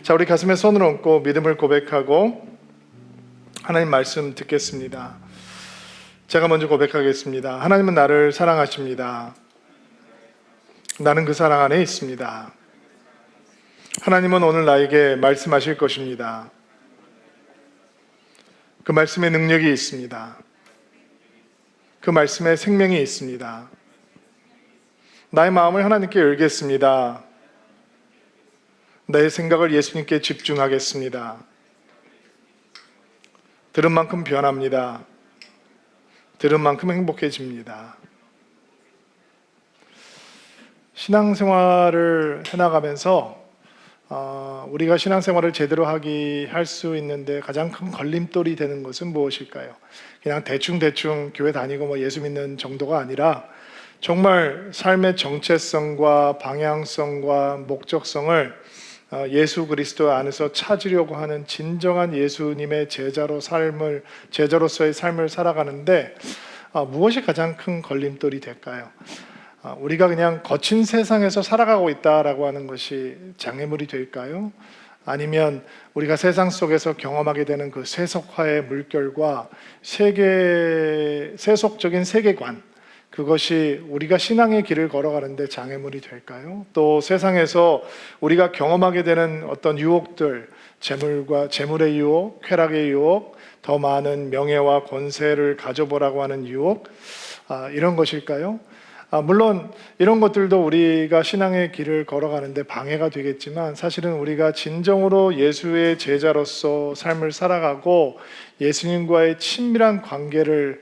자, 우리 가슴에 손을 얹고 믿음을 고백하고 하나님 말씀 듣겠습니다. 제가 먼저 고백하겠습니다. 하나님은 나를 사랑하십니다. 나는 그 사랑 안에 있습니다. 하나님은 오늘 나에게 말씀하실 것입니다. 그 말씀에 능력이 있습니다. 그 말씀에 생명이 있습니다. 나의 마음을 하나님께 열겠습니다. 나의 생각을 예수님께 집중하겠습니다. 들은 만큼 변합니다. 들은 만큼 행복해집니다. 신앙생활을 해나가면서 우리가 신앙생활을 제대로 할 수 있는데 가장 큰 걸림돌이 되는 것은 무엇일까요? 그냥 대충 교회 다니고 예수 믿는 정도가 아니라 정말 삶의 정체성과 방향성과 목적성을 예수 그리스도 안에서 찾으려고 하는 진정한 예수님의 제자로서의 삶을 살아가는데 무엇이 가장 큰 걸림돌이 될까요? 우리가 그냥 거친 세상에서 살아가고 있다라고 하는 것이 장애물이 될까요? 아니면 우리가 세상 속에서 경험하게 되는 그 세속화의 물결과 세속적인 세계관, 그것이 우리가 신앙의 길을 걸어가는데 장애물이 될까요? 또 세상에서 우리가 경험하게 되는 어떤 유혹들, 재물의 유혹, 쾌락의 유혹, 더 많은 명예와 권세를 가져보라고 하는 유혹, 이런 것일까요? 물론 이런 것들도 우리가 신앙의 길을 걸어가는데 방해가 되겠지만 사실은 우리가 진정으로 예수의 제자로서 삶을 살아가고 예수님과의 친밀한 관계를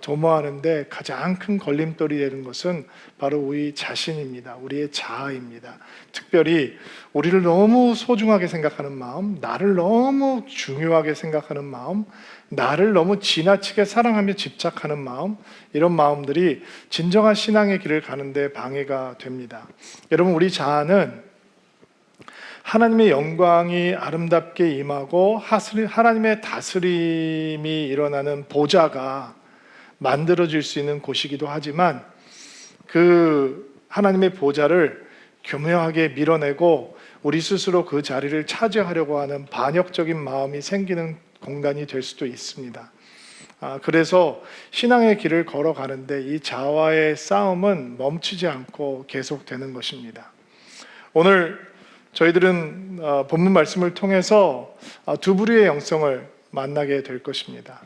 도모하는데 가장 큰 걸림돌이 되는 것은 바로 우리 자신입니다. 우리의 자아입니다. 특별히 우리를 너무 소중하게 생각하는 마음, 나를 너무 중요하게 생각하는 마음, 나를 너무 지나치게 사랑하며 집착하는 마음, 이런 마음들이 진정한 신앙의 길을 가는데 방해가 됩니다. 여러분, 우리 자아는 하나님의 영광이 아름답게 임하고 하나님의 다스림이 일어나는 보좌가 만들어질 수 있는 곳이기도 하지만 그 하나님의 보좌를 교묘하게 밀어내고 우리 스스로 그 자리를 차지하려고 하는 반역적인 마음이 생기는 공간이 될 수도 있습니다. 그래서 신앙의 길을 걸어가는데 이 자아와의 싸움은 멈추지 않고 계속되는 것입니다. 오늘 저희들은 본문 말씀을 통해서 두 부류의 영성을 만나게 될 것입니다.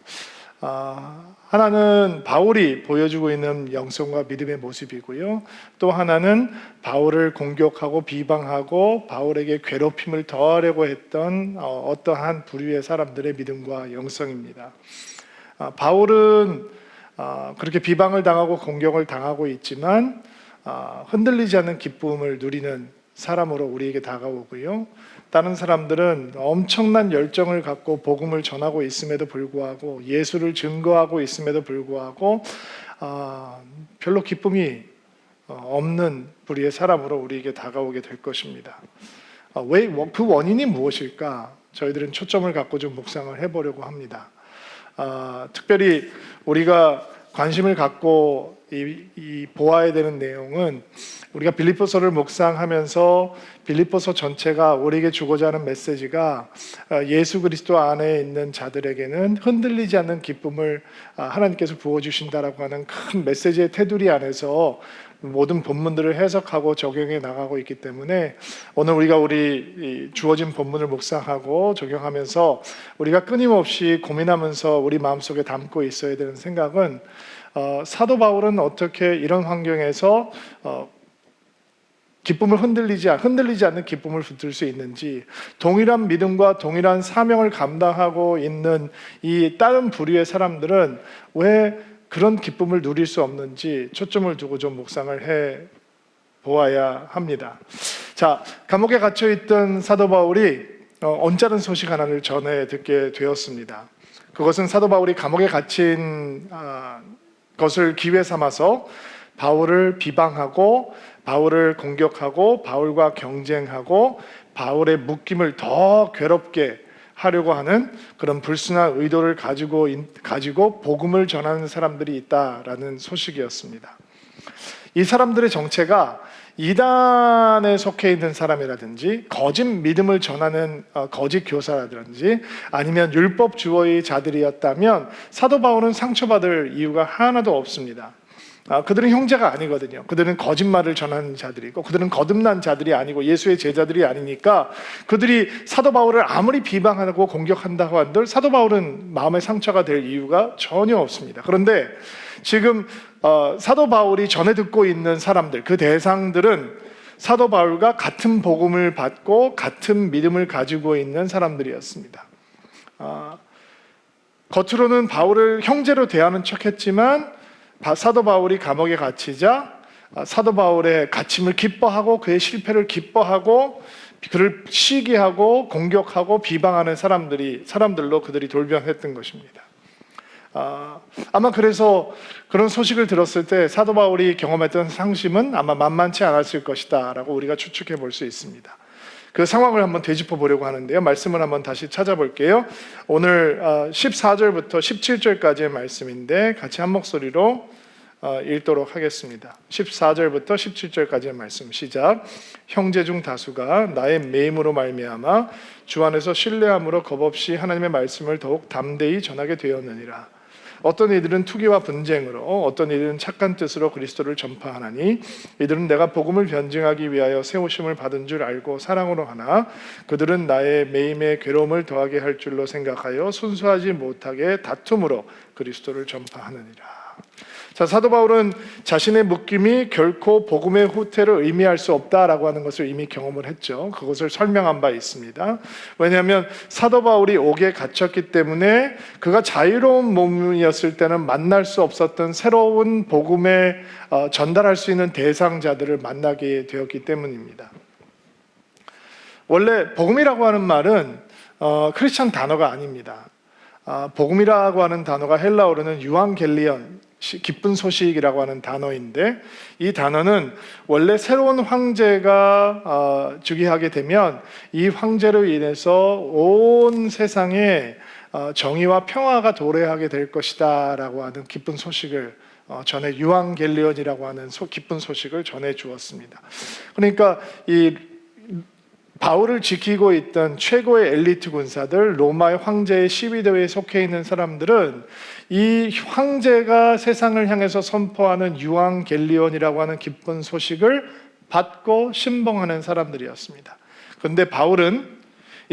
하나는 바울이 보여주고 있는 영성과 믿음의 모습이고요. 또 하나는 바울을 공격하고 비방하고 바울에게 괴롭힘을 더하려고 했던 어떠한 부류의 사람들의 믿음과 영성입니다. 바울은 그렇게 비방을 당하고 공격을 당하고 있지만 흔들리지 않는 기쁨을 누리는 사람으로 우리에게 다가오고요. 다른 사람들은 엄청난 열정을 갖고 복음을 전하고 있음에도 불구하고 예수를 증거하고 있음에도 불구하고 별로 기쁨이 없는 부류의 사람으로 우리에게 다가오게 될 것입니다. 왜 그 원인이 무엇일까? 저희들은 초점을 갖고 좀 묵상을 해보려고 합니다. 특별히 우리가 관심을 갖고 보아야 되는 내용은 우리가 빌립보서를 묵상하면서 빌립보서 전체가 우리에게 주고자 하는 메시지가 예수 그리스도 안에 있는 자들에게는 흔들리지 않는 기쁨을 하나님께서 부어주신다라고 하는 큰 메시지의 테두리 안에서 모든 본문들을 해석하고 적용해 나가고 있기 때문에 오늘 우리가 우리 주어진 본문을 묵상하고 적용하면서 우리가 끊임없이 고민하면서 우리 마음속에 담고 있어야 되는 생각은 사도 바울은 어떻게 이런 환경에서 기쁨을 흔들리지 않는 기쁨을 붙들 수 있는지, 동일한 믿음과 동일한 사명을 감당하고 있는 이 다른 부류의 사람들은 왜 그런 기쁨을 누릴 수 없는지 초점을 두고 좀 묵상을 해 보아야 합니다. 자, 감옥에 갇혀 있던 사도 바울이 언짢은 소식 하나를 전해 듣게 되었습니다. 그것은 사도 바울이 감옥에 갇힌 것을 기회 삼아서 바울을 비방하고 바울을 공격하고 바울과 경쟁하고 바울의 묶임을 더 괴롭게 하려고 하는 그런 불순한 의도를 가지고 복음을 전하는 사람들이 있다라는 소식이었습니다. 이 사람들의 정체가 이단에 속해 있는 사람이라든지 거짓 믿음을 전하는 거짓 교사라든지 아니면 율법 주어의 자들이었다면 사도 바울은 상처받을 이유가 하나도 없습니다. 그들은 형제가 아니거든요. 그들은 거짓말을 전하는 자들이고 그들은 거듭난 자들이 아니고 예수의 제자들이 아니니까 그들이 사도 바울을 아무리 비방하고 공격한다고 한들 사도 바울은 마음의 상처가 될 이유가 전혀 없습니다. 그런데 지금 사도 바울이 전해 듣고 있는 사람들, 그 대상들은 사도 바울과 같은 복음을 받고 같은 믿음을 가지고 있는 사람들이었습니다. 겉으로는 바울을 형제로 대하는 척했지만 사도 바울이 감옥에 갇히자 사도 바울의 갇힘을 기뻐하고 그의 실패를 기뻐하고 그를 시기하고 공격하고 비방하는 사람들로 그들이 돌변했던 것입니다. 아마 그래서 그런 소식을 들었을 때 사도 바울이 경험했던 상심은 아마 만만치 않았을 것이다 라고 우리가 추측해 볼 수 있습니다. 그 상황을 한번 되짚어 보려고 하는데요. 말씀을 한번 다시 찾아볼게요. 오늘 14절부터 17절까지의 말씀인데 같이 한 목소리로 읽도록 하겠습니다. 14절부터 17절까지의 말씀 시작. 형제 중 다수가 나의 매임으로 말미암아 주 안에서 신뢰함으로 겁없이 하나님의 말씀을 더욱 담대히 전하게 되었느니라. 어떤 이들은 투기와 분쟁으로 어떤 이들은 착한 뜻으로 그리스도를 전파하나니 이들은 내가 복음을 변증하기 위하여 세우심을 받은 줄 알고 사랑으로 하나 그들은 나의 매임에 괴로움을 더하게 할 줄로 생각하여 순수하지 못하게 다툼으로 그리스도를 전파하느니라. 자, 사도 바울은 자신의 묶임이 결코 복음의 후퇴를 의미할 수 없다라고 하는 것을 이미 경험을 했죠. 그것을 설명한 바 있습니다. 왜냐하면 사도 바울이 옥에 갇혔기 때문에 그가 자유로운 몸이었을 때는 만날 수 없었던 새로운 복음에 전달할 수 있는 대상자들을 만나게 되었기 때문입니다. 원래 복음이라고 하는 말은 크리스찬 단어가 아닙니다. 복음이라고 하는 단어가 헬라어로는 유앙겔리온, 기쁜 소식이라고 하는 단어인데 이 단어는 원래 새로운 황제가 즉위하게 되면 이 황제로 인해서 온 세상에 정의와 평화가 도래하게 될 것이다 라고 하는 기쁜 소식을 전해 유앙겔리온이라고 하는 기쁜 소식을 전해 주었습니다. 그러니까 이 바울을 지키고 있던 최고의 엘리트 군사들, 로마의 황제의 시위대에 속해 있는 사람들은 이 황제가 세상을 향해서 선포하는 유앙겔리온이라고 하는 기쁜 소식을 받고 신봉하는 사람들이었습니다. 그런데 바울은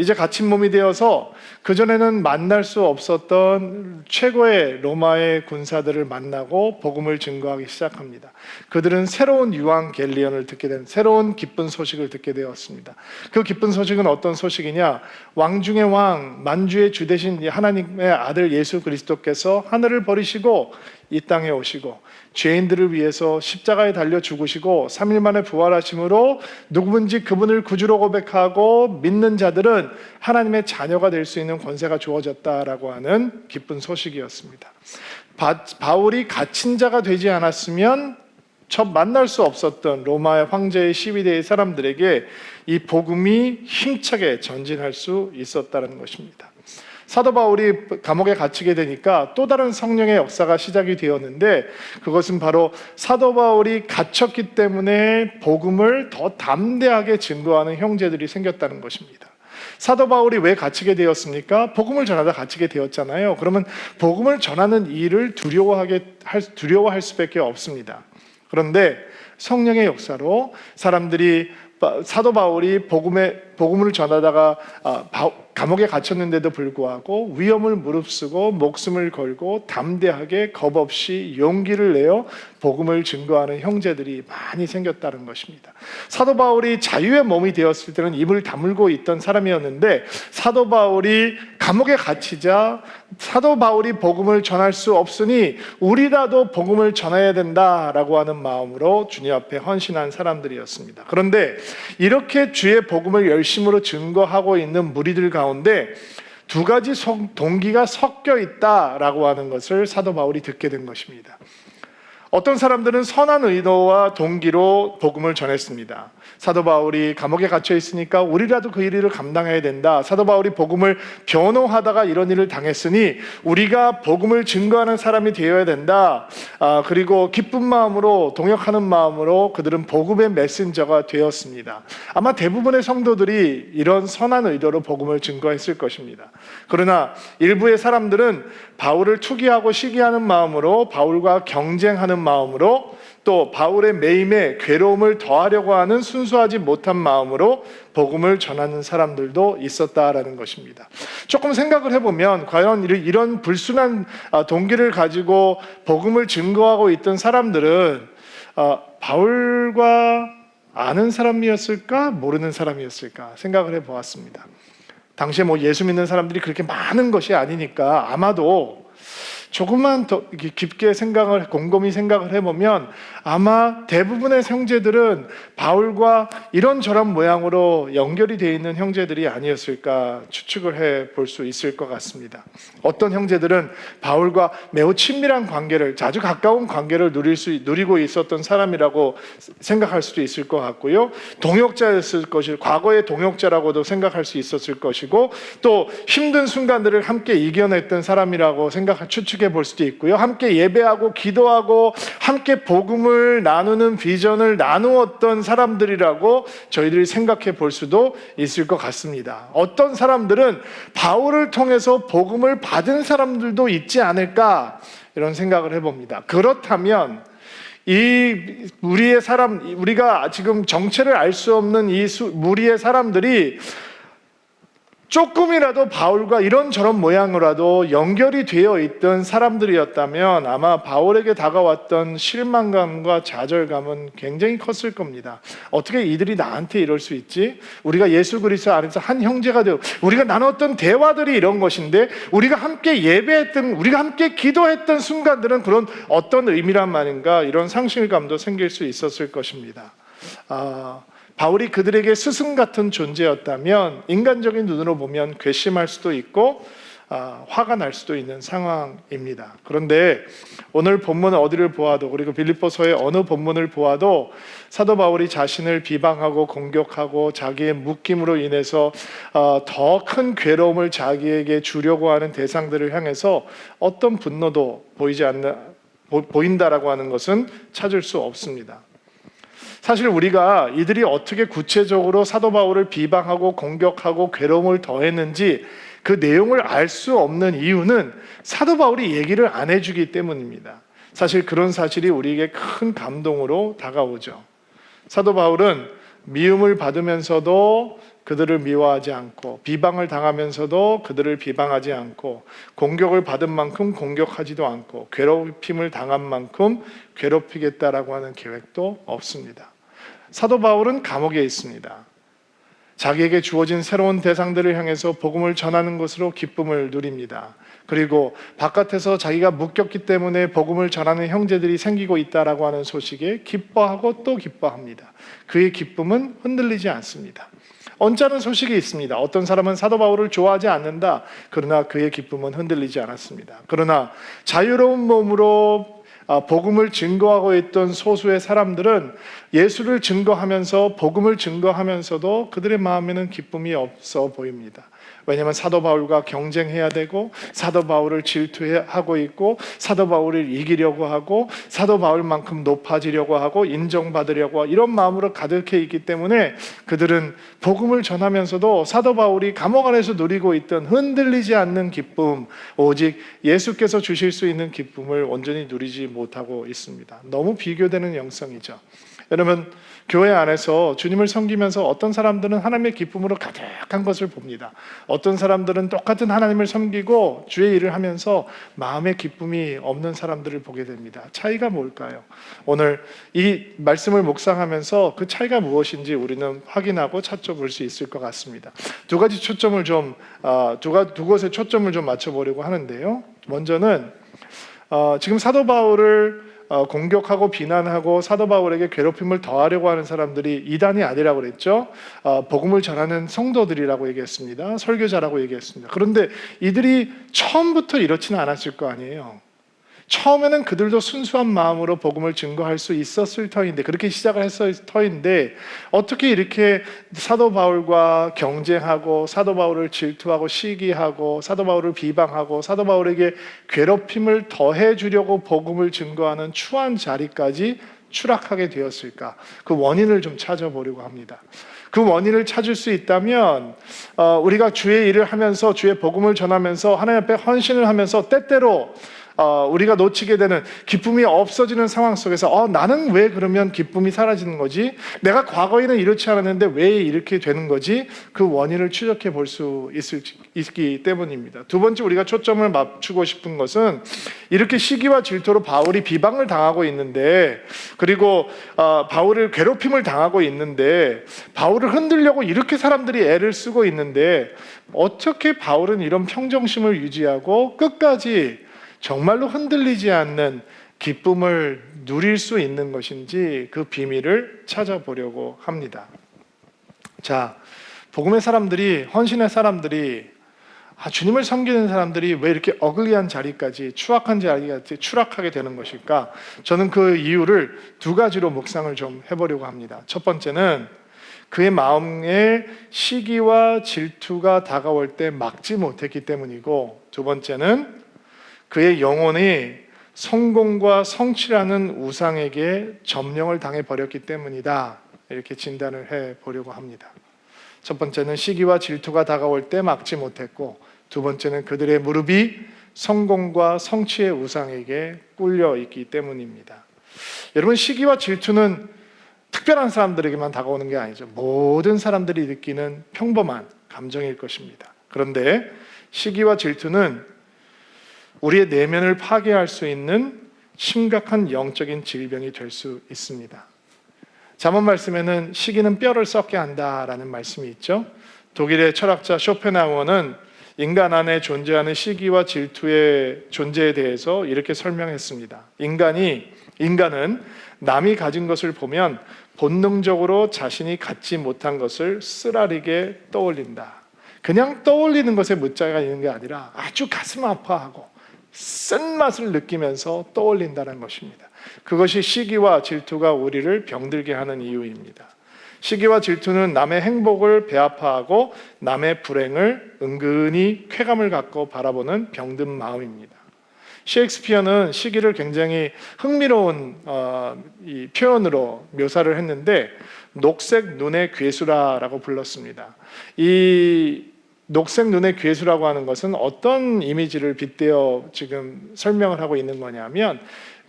이제 갇힌 몸이 되어서 그전에는 만날 수 없었던 최고의 로마의 군사들을 만나고 복음을 증거하기 시작합니다. 그들은 새로운 유앙겔리온을 듣게 된 새로운 기쁜 소식을 듣게 되었습니다. 그 기쁜 소식은 어떤 소식이냐? 왕 중의 왕, 만주의 주 되신 하나님의 아들 예수 그리스도께서 하늘을 버리시고 이 땅에 오시고 죄인들을 위해서 십자가에 달려 죽으시고 3일 만에 부활하심으로 누구든지 그분을 구주로 고백하고 믿는 자들은 하나님의 자녀가 될 수 있는 권세가 주어졌다라고 하는 기쁜 소식이었습니다. 바울이 갇힌 자가 되지 않았으면 만날 수 없었던 로마의 황제의 시위대의 사람들에게 이 복음이 힘차게 전진할 수 있었다는 것입니다. 사도 바울이 감옥에 갇히게 되니까 또 다른 성령의 역사가 시작이 되었는데 그것은 바로 사도 바울이 갇혔기 때문에 복음을 더 담대하게 증거하는 형제들이 생겼다는 것입니다. 사도 바울이 왜 갇히게 되었습니까? 복음을 전하다 갇히게 되었잖아요. 그러면 복음을 전하는 일을 두려워할 수밖에 없습니다. 그런데 성령의 역사로 사람들이 사도 바울이 복음을 전하다가 감옥에 갇혔는데도 불구하고 위험을 무릅쓰고 목숨을 걸고 담대하게 겁없이 용기를 내어 복음을 증거하는 형제들이 많이 생겼다는 것입니다. 사도 바울이 자유의 몸이 되었을 때는 입을 다물고 있던 사람이었는데 사도 바울이 감옥에 갇히자 사도 바울이 복음을 전할 수 없으니 우리라도 복음을 전해야 된다라고 하는 마음으로 주님 앞에 헌신한 사람들이었습니다. 그런데 이렇게 주의 복음을 열심으로 증거하고 있는 무리들 가운데 두 가지 동기가 섞여 있다라고 하는 것을 사도 바울이 듣게 된 것입니다. 어떤 사람들은 선한 의도와 동기로 복음을 전했습니다. 사도 바울이 감옥에 갇혀 있으니까 우리라도 그 일을 감당해야 된다. 사도 바울이 복음을 변호하다가 이런 일을 당했으니 우리가 복음을 증거하는 사람이 되어야 된다. 그리고 기쁜 마음으로, 동역하는 마음으로 그들은 복음의 메신저가 되었습니다. 아마 대부분의 성도들이 이런 선한 의도로 복음을 증거했을 것입니다. 그러나 일부의 사람들은 바울을 투기하고 시기하는 마음으로, 바울과 경쟁하는 마음으로, 또 바울의 매임에 괴로움을 더하려고 하는 순수하지 못한 마음으로 복음을 전하는 사람들도 있었다라는 것입니다. 조금 생각을 해보면 과연 이런 불순한 동기를 가지고 복음을 증거하고 있던 사람들은 바울과 아는 사람이었을까, 모르는 사람이었을까 생각을 해보았습니다. 당시에 예수 믿는 사람들이 그렇게 많은 것이 아니니까 아마도 조금만 더 깊게 곰곰이 생각을 해보면 아마 대부분의 형제들은 바울과 이런저런 모양으로 연결이 되어 있는 형제들이 아니었을까 추측을 해볼 수 있을 것 같습니다. 어떤 형제들은 바울과 매우 친밀한 관계를, 자주 가까운 관계를 누리고 있었던 사람이라고 생각할 수도 있을 것 같고요. 동역자였을 것이고, 과거의 동역자라고도 생각할 수 있었을 것이고, 또 힘든 순간들을 함께 이겨냈던 사람이라고 추측해 볼 수도 있고요. 함께 예배하고 기도하고 함께 복음을 나누는 비전을 나누었던 사람들이라고 저희들이 생각해 볼 수도 있을 것 같습니다. 어떤 사람들은 바울을 통해서 복음을 받은 사람들도 있지 않을까, 이런 생각을 해봅니다. 그렇다면 이 무리의 사람, 우리가 지금 정체를 알 수 없는 이 무리의 사람들이 조금이라도 바울과 이런저런 모양으로라도 연결이 되어 있던 사람들이었다면 아마 바울에게 다가왔던 실망감과 좌절감은 굉장히 컸을 겁니다. 어떻게 이들이 나한테 이럴 수 있지? 우리가 예수 그리스도 안에서 한 형제가 되고 우리가 나눴던 대화들이 이런 것인데, 우리가 함께 예배했던, 우리가 함께 기도했던 순간들은 그런 어떤 의미란 말인가, 이런 상실감도 생길 수 있었을 것입니다. 바울이 그들에게 스승 같은 존재였다면 인간적인 눈으로 보면 괘씸할 수도 있고 화가 날 수도 있는 상황입니다. 그런데 오늘 본문 어디를 보아도, 그리고 빌립보서의 어느 본문을 보아도 사도 바울이 자신을 비방하고 공격하고 자기의 묶임으로 인해서 더 큰 괴로움을 자기에게 주려고 하는 대상들을 향해서 어떤 분노도 보인다라고 하는 것은 찾을 수 없습니다. 사실 우리가 이들이 어떻게 구체적으로 사도 바울을 비방하고 공격하고 괴로움을 더했는지 그 내용을 알 수 없는 이유는 사도 바울이 얘기를 안 해주기 때문입니다. 사실 그런 사실이 우리에게 큰 감동으로 다가오죠. 사도 바울은 미움을 받으면서도 그들을 미워하지 않고, 비방을 당하면서도 그들을 비방하지 않고, 공격을 받은 만큼 공격하지도 않고, 괴롭힘을 당한 만큼 괴롭히겠다라고 하는 계획도 없습니다. 사도 바울은 감옥에 있습니다. 자기에게 주어진 새로운 대상들을 향해서 복음을 전하는 것으로 기쁨을 누립니다. 그리고 바깥에서 자기가 묶였기 때문에 복음을 전하는 형제들이 생기고 있다라고 하는 소식에 기뻐하고 또 기뻐합니다. 그의 기쁨은 흔들리지 않습니다. 언짢은 소식이 있습니다. 어떤 사람은 사도 바울을 좋아하지 않는다. 그러나 그의 기쁨은 흔들리지 않았습니다. 그러나 자유로운 몸으로 복음을 증거하고 있던 소수의 사람들은 예수를 증거하면서, 복음을 증거하면서도 그들의 마음에는 기쁨이 없어 보입니다. 왜냐하면 사도 바울과 경쟁해야 되고, 사도 바울을 질투하고 있고, 사도 바울을 이기려고 하고, 사도 바울만큼 높아지려고 하고 인정받으려고 하고, 이런 마음으로 가득해 있기 때문에 그들은 복음을 전하면서도 사도 바울이 감옥 안에서 누리고 있던 흔들리지 않는 기쁨, 오직 예수께서 주실 수 있는 기쁨을 온전히 누리지 못하고 있습니다. 너무 비교되는 영성이죠. 여러분, 교회 안에서 주님을 섬기면서 어떤 사람들은 하나님의 기쁨으로 가득한 것을 봅니다. 어떤 사람들은 똑같은 하나님을 섬기고 주의 일을 하면서 마음의 기쁨이 없는 사람들을 보게 됩니다. 차이가 뭘까요? 오늘 이 말씀을 묵상하면서 그 차이가 무엇인지 우리는 확인하고 찾아볼 수 있을 것 같습니다. 두 곳에 초점을 좀 맞춰보려고 하는데요. 먼저는 지금 사도 바울을 공격하고 비난하고 사도 바울에게 괴롭힘을 더하려고 하는 사람들이 이단이 아니라고 그랬죠. 복음을 전하는 성도들이라고 얘기했습니다. 설교자라고 얘기했습니다. 그런데 이들이 처음부터 이렇지는 않았을 거 아니에요. 처음에는 그들도 순수한 마음으로 복음을 증거할 수 있었을 터인데, 그렇게 시작을 했을 터인데, 어떻게 이렇게 사도 바울과 경쟁하고 사도 바울을 질투하고 시기하고 사도 바울을 비방하고 사도 바울에게 괴롭힘을 더해 주려고 복음을 증거하는 추한 자리까지 추락하게 되었을까? 그 원인을 좀 찾아보려고 합니다. 그 원인을 찾을 수 있다면 우리가 주의 일을 하면서 주의 복음을 전하면서 하나님 앞에 헌신을 하면서 때때로 우리가 놓치게 되는 기쁨이 없어지는 상황 속에서 나는 왜 그러면 기쁨이 사라지는 거지? 내가 과거에는 이렇지 않았는데 왜 이렇게 되는 거지? 그 원인을 추적해 볼 수 있기 때문입니다. 두 번째, 우리가 초점을 맞추고 싶은 것은 이렇게 시기와 질투로 바울이 비방을 당하고 있는데, 그리고 바울을 괴롭힘을 당하고 있는데, 바울을 흔들려고 이렇게 사람들이 애를 쓰고 있는데, 어떻게 바울은 이런 평정심을 유지하고 끝까지 정말로 흔들리지 않는 기쁨을 누릴 수 있는 것인지 그 비밀을 찾아보려고 합니다. 자, 복음의 사람들이, 헌신의 사람들이, 주님을 섬기는 사람들이 왜 이렇게 어글리한 자리까지, 추악한 자리까지 추락하게 되는 것일까? 저는 그 이유를 두 가지로 묵상을 좀 해보려고 합니다. 첫 번째는 그의 마음에 시기와 질투가 다가올 때 막지 못했기 때문이고, 두 번째는 그의 영혼이 성공과 성취라는 우상에게 점령을 당해버렸기 때문이다. 이렇게 진단을 해보려고 합니다. 첫 번째는 시기와 질투가 다가올 때 막지 못했고, 두 번째는 그들의 무릎이 성공과 성취의 우상에게 꿀려 있기 때문입니다. 여러분, 시기와 질투는 특별한 사람들에게만 다가오는 게 아니죠. 모든 사람들이 느끼는 평범한 감정일 것입니다. 그런데 시기와 질투는 우리의 내면을 파괴할 수 있는 심각한 영적인 질병이 될 수 있습니다. 잠언 말씀에는 시기는 뼈를 썩게 한다라는 말씀이 있죠. 독일의 철학자 쇼펜하우어는 인간 안에 존재하는 시기와 질투의 존재에 대해서 이렇게 설명했습니다. 인간은 남이 가진 것을 보면 본능적으로 자신이 갖지 못한 것을 쓰라리게 떠올린다. 그냥 떠올리는 것에 문자가 있는 게 아니라 아주 가슴 아파하고 쓴맛을 느끼면서 떠올린다는 것입니다. 그것이 시기와 질투가 우리를 병들게 하는 이유입니다. 시기와 질투는 남의 행복을 배아파하고 남의 불행을 은근히 쾌감을 갖고 바라보는 병든 마음입니다. 셰익스피어는 시기를 굉장히 흥미로운 이 표현으로 묘사를 했는데, 녹색 눈의 괴수라고 불렀습니다. 이 녹색 눈의 괴수라고 하는 것은 어떤 이미지를 빗대어 지금 설명을 하고 있는 거냐면,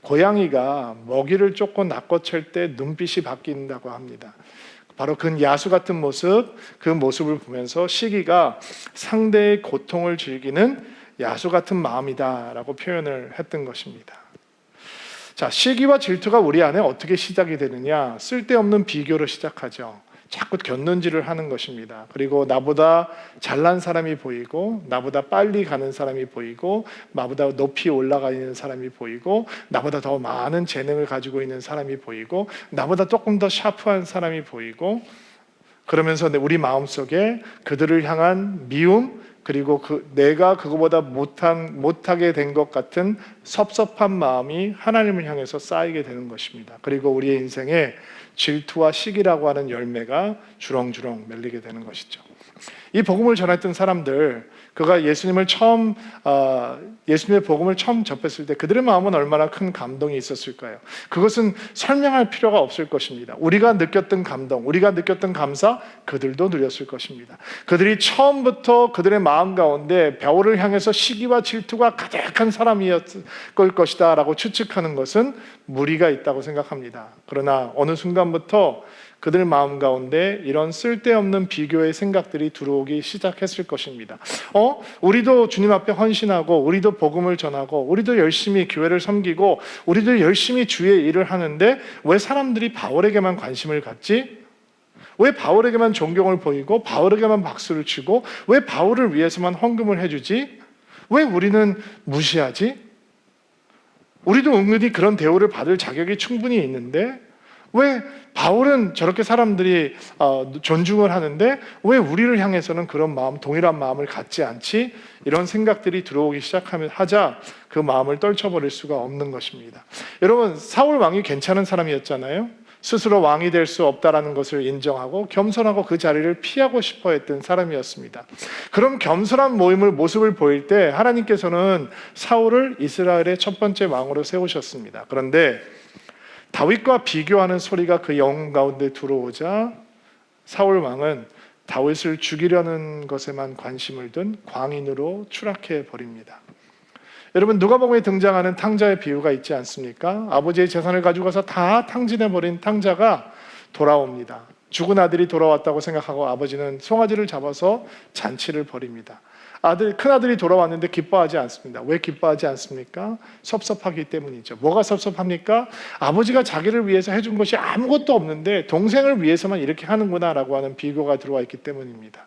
고양이가 먹이를 쫓고 낚아챌 때 눈빛이 바뀐다고 합니다. 바로 그 야수 같은 모습, 그 모습을 보면서 시기가 상대의 고통을 즐기는 야수 같은 마음이다라고 표현을 했던 것입니다. 자, 시기와 질투가 우리 안에 어떻게 시작이 되느냐? 쓸데없는 비교로 시작하죠. 자꾸 곁눈질을 하는 것입니다. 그리고 나보다 잘난 사람이 보이고, 나보다 빨리 가는 사람이 보이고, 나보다 높이 올라가 있는 사람이 보이고, 나보다 더 많은 재능을 가지고 있는 사람이 보이고, 나보다 조금 더 샤프한 사람이 보이고, 그러면서 우리 마음속에 그들을 향한 미움, 그리고 내가 그거보다 못하게 된 것 같은 섭섭한 마음이 하나님을 향해서 쌓이게 되는 것입니다. 그리고 우리의 인생에 질투와 시기라고 하는 열매가 주렁주렁 맺리게 되는 것이죠. 이 복음을 전했던 사람들, 그가 예수님의 복음을 처음 접했을 때 그들의 마음은 얼마나 큰 감동이 있었을까요? 그것은 설명할 필요가 없을 것입니다. 우리가 느꼈던 감동, 우리가 느꼈던 감사, 그들도 누렸을 것입니다. 그들이 처음부터 그들의 마음 가운데 바울을 향해서 시기와 질투가 가득한 사람이었을 것이다 라고 추측하는 것은 무리가 있다고 생각합니다. 그러나 어느 순간부터 그들 마음 가운데 이런 쓸데없는 비교의 생각들이 들어오기 시작했을 것입니다. 우리도 주님 앞에 헌신하고, 우리도 복음을 전하고, 우리도 열심히 교회를 섬기고, 우리도 열심히 주의 일을 하는데 왜 사람들이 바울에게만 관심을 갖지? 왜 바울에게만 존경을 보이고, 바울에게만 박수를 치고, 왜 바울을 위해서만 헌금을 해주지? 왜 우리는 무시하지? 우리도 은근히 그런 대우를 받을 자격이 충분히 있는데 왜 바울은 저렇게 사람들이 존중을 하는데 왜 우리를 향해서는 그런 마음, 동일한 마음을 갖지 않지? 이런 생각들이 들어오기 시작하자 그 마음을 떨쳐버릴 수가 없는 것입니다. 여러분, 사울 왕이 괜찮은 사람이었잖아요. 스스로 왕이 될 수 없다라는 것을 인정하고 겸손하고 그 자리를 피하고 싶어 했던 사람이었습니다. 그럼 겸손한 모습을 보일 때 하나님께서는 사울을 이스라엘의 첫 번째 왕으로 세우셨습니다. 그런데 다윗과 비교하는 소리가 그 영혼 가운데 들어오자 사울 왕은 다윗을 죽이려는 것에만 관심을 둔 광인으로 추락해 버립니다. 여러분, 누가복음에 등장하는 탕자의 비유가 있지 않습니까? 아버지의 재산을 가지고 가서 다 탕진해버린 탕자가 돌아옵니다. 죽은 아들이 돌아왔다고 생각하고 아버지는 송아지를 잡아서 잔치를 벌입니다. 큰아들이 돌아왔는데 기뻐하지 않습니다. 왜 기뻐하지 않습니까? 섭섭하기 때문이죠. 뭐가 섭섭합니까? 아버지가 자기를 위해서 해준 것이 아무것도 없는데 동생을 위해서만 이렇게 하는구나 라고 하는 비교가 들어와 있기 때문입니다.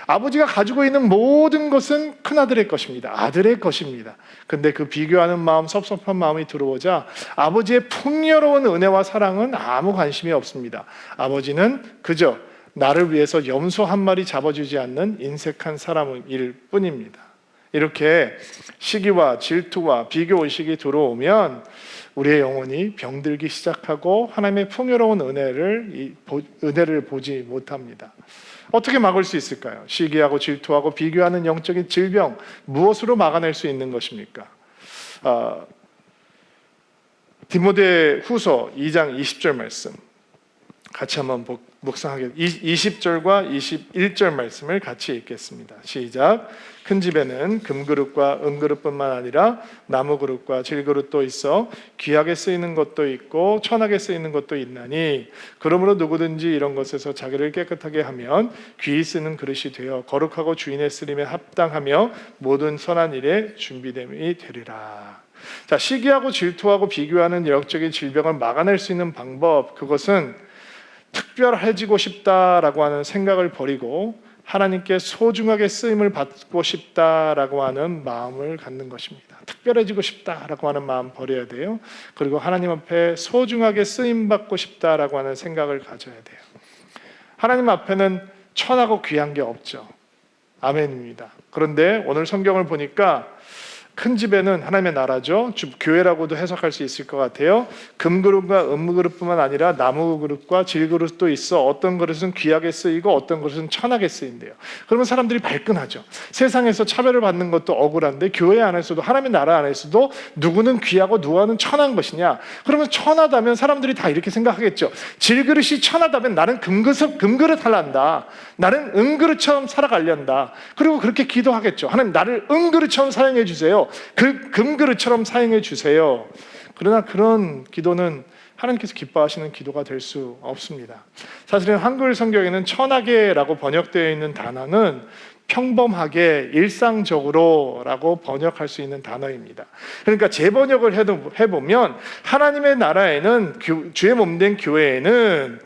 아버지가 가지고 있는 모든 것은 큰아들의 것입니다. 아들의 것입니다. 근데 그 비교하는 마음, 섭섭한 마음이 들어오자 아버지의 풍요로운 은혜와 사랑은 아무 관심이 없습니다. 아버지는 그저 나를 위해서 염소 한 마리 잡아주지 않는 인색한 사람일 뿐입니다. 이렇게 시기와 질투와 비교의식이 들어오면 우리의 영혼이 병들기 시작하고 하나님의 풍요로운 은혜를 보지 못합니다. 어떻게 막을 수 있을까요? 시기하고 질투하고 비교하는 영적인 질병, 무엇으로 막아낼 수 있는 것입니까? 디모데 후서 2장 20절 말씀 같이 한번 묵상하게 20절과 21절 말씀을 같이 읽겠습니다. 시작. 큰 집에는 금그릇과 은그릇뿐만 아니라 나무그릇과 질그릇도 있어 귀하게 쓰이는 것도 있고 천하게 쓰이는 것도 있나니 그러므로 누구든지 이런 것에서 자기를 깨끗하게 하면 귀히 쓰는 그릇이 되어 거룩하고 주인의 쓰림에 합당하며 모든 선한 일에 준비됨이 되리라. 자, 시기하고 질투하고 비교하는 영적인 질병을 막아낼 수 있는 방법, 그것은 특별해지고 싶다라고 하는 생각을 버리고 하나님께 소중하게 쓰임을 받고 싶다라고 하는 마음을 갖는 것입니다. 특별해지고 싶다라고 하는 마음 버려야 돼요. 그리고 하나님 앞에 소중하게 쓰임 받고 싶다라고 하는 생각을 가져야 돼요. 하나님 앞에는 천하고 귀한 게 없죠. 아멘입니다. 그런데 오늘 성경을 보니까 큰 집에는 하나님의 나라죠. 교회라고도 해석할 수 있을 것 같아요. 금그릇과 은그릇뿐만 아니라 나무그릇과 질그릇도 있어 어떤 그릇은 귀하게 쓰이고 어떤 그릇은 천하게 쓰인대요. 그러면 사람들이 발끈하죠. 세상에서 차별을 받는 것도 억울한데 교회 안에서도 하나님의 나라 안에서도 누구는 귀하고 누구는 천한 것이냐? 그러면 천하다면 사람들이 다 이렇게 생각하겠죠. 질그릇이 천하다면 나는 금그릇 할란다. 나는 은그릇처럼 살아가련다. 그리고 그렇게 기도하겠죠. 하나님, 나를 은그릇처럼 사용해 주세요. 그 금그릇처럼 사용해 주세요. 그러나 그런 기도는 하나님께서 기뻐하시는 기도가 될 수 없습니다. 사실은 한글 성경에는 천하게라고 번역되어 있는 단어는 평범하게, 일상적으로 라고 번역할 수 있는 단어입니다. 그러니까 재번역을 해보면 하나님의 나라에는, 주의 몸된 교회에는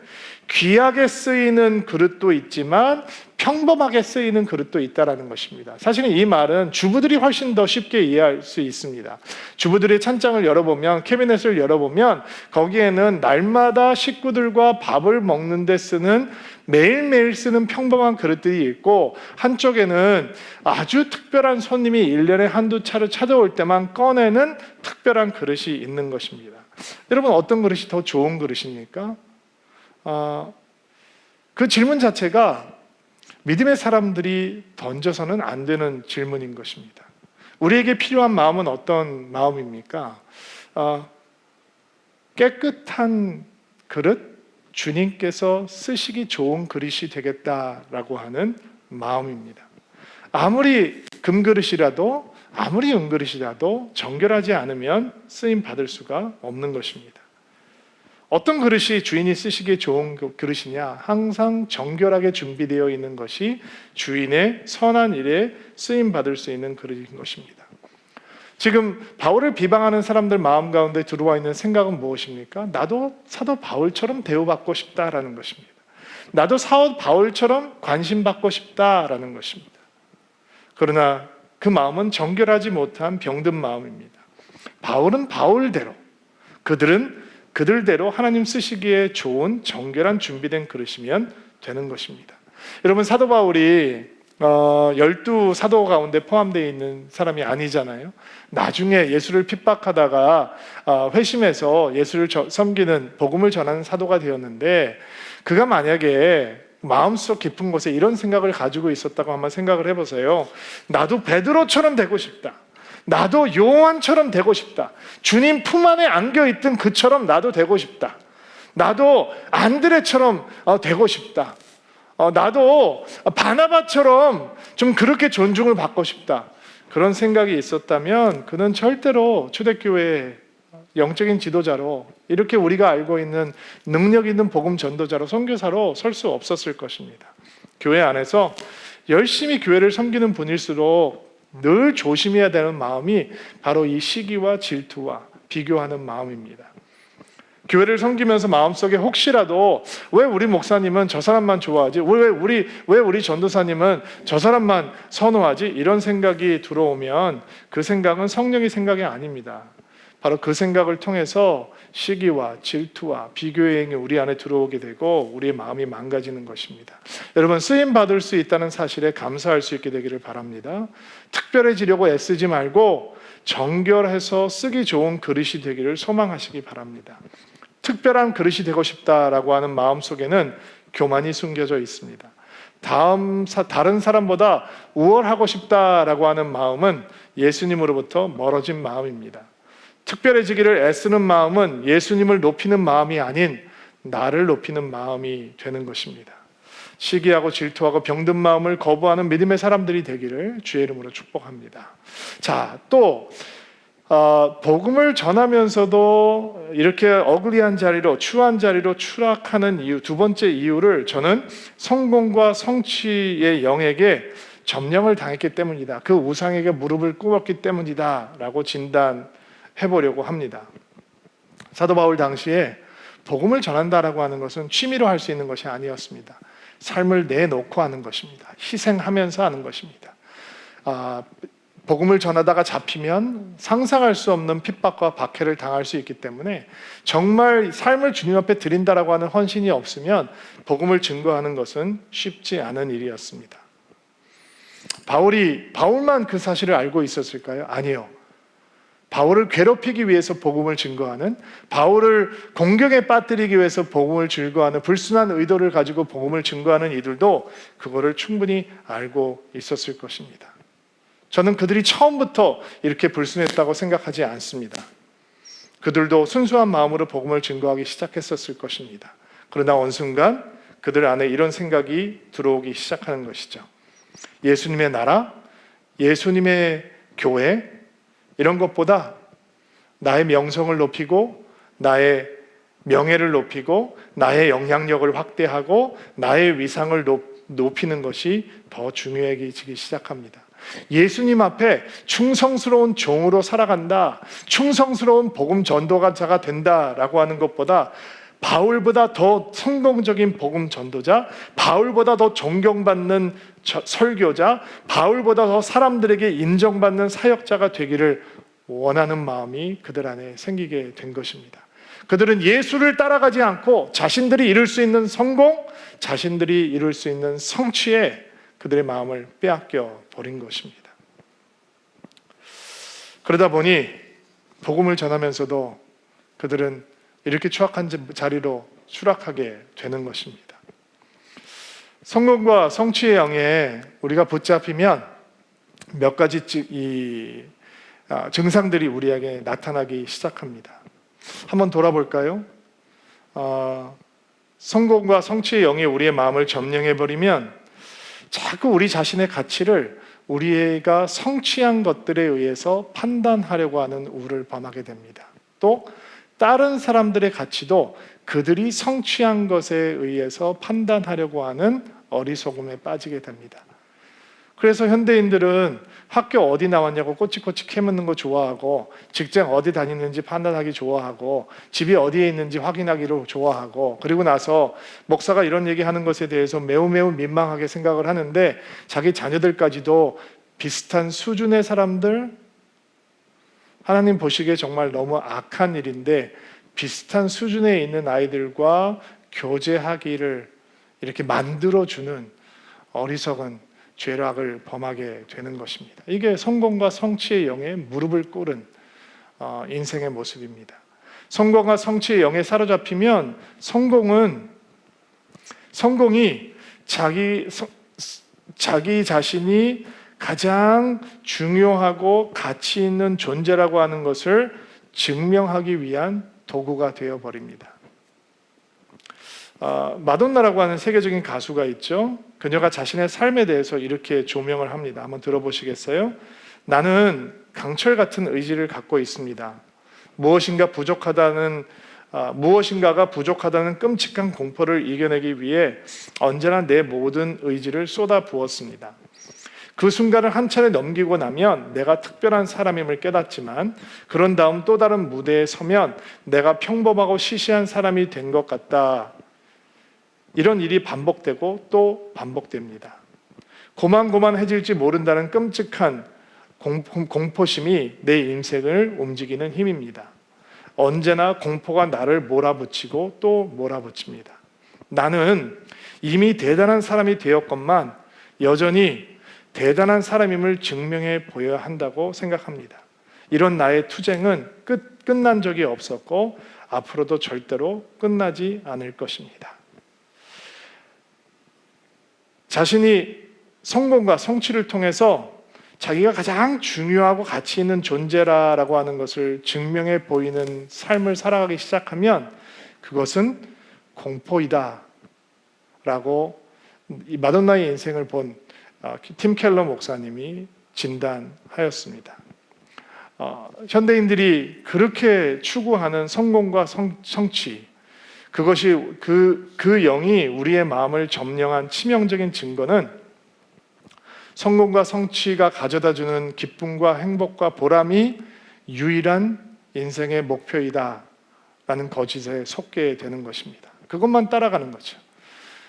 귀하게 쓰이는 그릇도 있지만 평범하게 쓰이는 그릇도 있다라는 것입니다. 사실은 이 말은 주부들이 훨씬 더 쉽게 이해할 수 있습니다. 주부들의 찬장을 열어보면, 캐비넷을 열어보면 거기에는 날마다 식구들과 밥을 먹는 데 쓰는, 매일매일 쓰는 평범한 그릇들이 있고, 한쪽에는 아주 특별한 손님이 1년에 한두 차례 찾아올 때만 꺼내는 특별한 그릇이 있는 것입니다. 여러분, 어떤 그릇이 더 좋은 그릇입니까? 그 질문 자체가 믿음의 사람들이 던져서는 안 되는 질문인 것입니다. 우리에게 필요한 마음은 어떤 마음입니까? 깨끗한 그릇, 주님께서 쓰시기 좋은 그릇이 되겠다라고 하는 마음입니다. 아무리 금그릇이라도, 아무리 은그릇이라도 정결하지 않으면 쓰임 받을 수가 없는 것입니다. 어떤 그릇이 주인이 쓰시기에 좋은 그릇이냐? 항상 정결하게 준비되어 있는 것이 주인의 선한 일에 쓰임 받을 수 있는 그릇인 것입니다. 지금 바울을 비방하는 사람들 마음 가운데 들어와 있는 생각은 무엇입니까? 나도 사도 바울처럼 대우받고 싶다라는 것입니다. 나도 사도 바울처럼 관심받고 싶다라는 것입니다. 그러나 그 마음은 정결하지 못한 병든 마음입니다. 바울은 바울대로, 그들은 그들대로 하나님 쓰시기에 좋은 정결한 준비된 그릇이면 되는 것입니다. 여러분, 사도 바울이 12 가운데 포함되어 있는 사람이 아니잖아요. 나중에 예수를 핍박하다가 회심해서 예수를 섬기는, 복음을 전하는 사도가 되었는데, 그가 만약에 마음속 깊은 곳에 이런 생각을 가지고 있었다고 한번 생각을 해보세요. 나도 베드로처럼 되고 싶다. 나도 요한처럼 되고 싶다. 주님 품 안에 안겨있던 그처럼 나도 되고 싶다. 나도 안드레처럼 되고 싶다. 나도 바나바처럼 좀 그렇게 존중을 받고 싶다. 그런 생각이 있었다면 그는 절대로 초대교회의 영적인 지도자로, 이렇게 우리가 알고 있는 능력 있는 복음 전도자로, 선교사로 설 수 없었을 것입니다. 교회 안에서 열심히 교회를 섬기는 분일수록 늘 조심해야 되는 마음이 바로 이 시기와 질투와 비교하는 마음입니다. 교회를 섬기면서 마음속에 혹시라도 왜 우리 목사님은 저 사람만 좋아하지? 왜 우리 전도사님은 저 사람만 선호하지? 이런 생각이 들어오면 그 생각은 성령의 생각이 아닙니다. 바로 그 생각을 통해서 시기와 질투와 비교의 행이 우리 안에 들어오게 되고 우리의 마음이 망가지는 것입니다. 여러분, 쓰임 받을 수 있다는 사실에 감사할 수 있게 되기를 바랍니다. 특별해지려고 애쓰지 말고 정결해서 쓰기 좋은 그릇이 되기를 소망하시기 바랍니다. 특별한 그릇이 되고 싶다라고 하는 마음 속에는 교만이 숨겨져 있습니다. 다른 사람보다 우월하고 싶다라고 하는 마음은 예수님으로부터 멀어진 마음입니다. 특별해지기를 애쓰는 마음은 예수님을 높이는 마음이 아닌 나를 높이는 마음이 되는 것입니다. 시기하고 질투하고 병든 마음을 거부하는 믿음의 사람들이 되기를 주의 이름으로 축복합니다. 자, 또 복음을 전하면서도 이렇게 어글리한 자리로, 추한 자리로 추락하는 이유, 두 번째 이유를 저는 성공과 성취의 영에게 점령을 당했기 때문이다. 그 우상에게 무릎을 꿇었기 때문이다 라고 진단해보려고 합니다. 사도 바울 당시에 복음을 전한다라고 하는 것은 취미로 할 수 있는 것이 아니었습니다. 삶을 내놓고 하는 것입니다. 희생하면서 하는 것입니다. 복음을 전하다가 잡히면 상상할 수 없는 핍박과 박해를 당할 수 있기 때문에 정말 삶을 주님 앞에 드린다라고 하는 헌신이 없으면 복음을 증거하는 것은 쉽지 않은 일이었습니다. 바울만 그 사실을 알고 있었을까요? 아니요. 바울을 괴롭히기 위해서 복음을 증거하는, 바울을 공격에 빠뜨리기 위해서 복음을 증거하는 불순한 의도를 가지고 복음을 증거하는 이들도 그거를 충분히 알고 있었을 것입니다. 저는 그들이 처음부터 이렇게 불순했다고 생각하지 않습니다. 그들도 순수한 마음으로 복음을 증거하기 시작했었을 것입니다. 그러나 어느 순간 그들 안에 이런 생각이 들어오기 시작하는 것이죠. 예수님의 나라, 예수님의 교회, 이런 것보다 나의 명성을 높이고 나의 명예를 높이고 나의 영향력을 확대하고 나의 위상을 높이는 것이 더 중요해지기 시작합니다. 예수님 앞에 충성스러운 종으로 살아간다, 충성스러운 복음 전도자가 된다라고 하는 것보다 바울보다 더 성공적인 복음 전도자, 바울보다 더 존경받는 설교자, 바울보다 더 사람들에게 인정받는 사역자가 되기를 원하는 마음이 그들 안에 생기게 된 것입니다. 그들은 예수를 따라가지 않고 자신들이 이룰 수 있는 성공, 자신들이 이룰 수 있는 성취에 그들의 마음을 빼앗겨 버린 것입니다. 그러다 보니 복음을 전하면서도 그들은 이렇게 추악한 자리로 추락하게 되는 것입니다. 성공과 성취의 영에 우리가 붙잡히면 몇 가지 증상들이 우리에게 나타나기 시작합니다. 한번 돌아볼까요? 성공과 성취의 영이 우리의 마음을 점령해버리면 자꾸 우리 자신의 가치를 우리가 성취한 것들에 의해서 판단하려고 하는 우를 범하게 됩니다. 또 다른 사람들의 가치도 그들이 성취한 것에 의해서 판단하려고 하는 어리석음에 빠지게 됩니다. 그래서 현대인들은 학교 어디 나왔냐고 꼬치꼬치 캐묻는 거 좋아하고, 직장 어디 다니는지 판단하기 좋아하고, 집이 어디에 있는지 확인하기로 좋아하고, 그리고 나서 목사가 이런 얘기하는 것에 대해서 매우 민망하게 생각을 하는데 자기 자녀들까지도 비슷한 수준의 사람들, 하나님 보시기에 정말 너무 악한 일인데 비슷한 수준에 있는 아이들과 교제하기를 이렇게 만들어주는 어리석은 죄악을 범하게 되는 것입니다. 이게 성공과 성취의 영에 무릎을 꿇은 인생의 모습입니다. 성공과 성취의 영에 사로잡히면 성공이 자기 자신이 가장 중요하고 가치 있는 존재라고 하는 것을 증명하기 위한 도구가 되어버립니다. 마돈나라고 하는 세계적인 가수가 있죠. 그녀가 자신의 삶에 대해서 이렇게 조명을 합니다. 한번 들어보시겠어요? 나는 강철 같은 의지를 갖고 있습니다. 무엇인가가 부족하다는 끔찍한 공포를 이겨내기 위해 언제나 내 모든 의지를 쏟아 부었습니다. 그 순간을 한 차례 넘기고 나면 내가 특별한 사람임을 깨닫지만 그런 다음 또 다른 무대에 서면 내가 평범하고 시시한 사람이 된 것 같다. 이런 일이 반복되고 또 반복됩니다. 고만고만해질지 모른다는 끔찍한 공포심이 내 인생을 움직이는 힘입니다. 언제나 공포가 나를 몰아붙이고 또 몰아붙입니다. 나는 이미 대단한 사람이 되었건만 여전히 대단한 사람임을 증명해 보여야 한다고 생각합니다. 이런 나의 투쟁은 끝난 적이 없었고 앞으로도 절대로 끝나지 않을 것입니다. 자신이 성공과 성취를 통해서 자기가 가장 중요하고 가치 있는 존재라고 하는 것을 증명해 보이는 삶을 살아가기 시작하면 그것은 공포이다 라고 마돈나의 인생을 본 팀 켈러 목사님이 진단하였습니다. 현대인들이 그렇게 추구하는 성공과 성취, 그것이 그 영이 우리의 마음을 점령한 치명적인 증거는 성공과 성취가 가져다주는 기쁨과 행복과 보람이 유일한 인생의 목표이다 라는 거짓에 속게 되는 것입니다. 그것만 따라가는 거죠.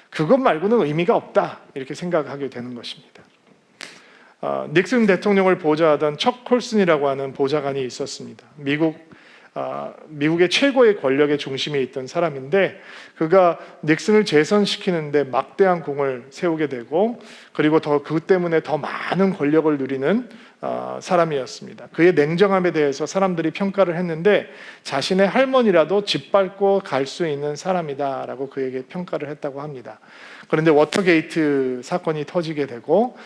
그것 말고는 의미가 없다 이렇게 생각하게 되는 것입니다. 닉슨 대통령을 보좌하던 척 콜슨이라고 하는 보좌관이 있었습니다. 미국의 최고의 권력의 중심에 있던 사람인데 그가 닉슨을 재선시키는데 막대한 공을 세우게 되고 그리고 그 때문에 더 많은 권력을 누리는 사람이었습니다. 그의 냉정함에 대해서 사람들이 평가를 했는데 자신의 할머니라도 짓밟고 갈 수 있는 사람이다라고 그에게 평가를 했다고 합니다. 그런데 워터게이트 사건이 터지게 되고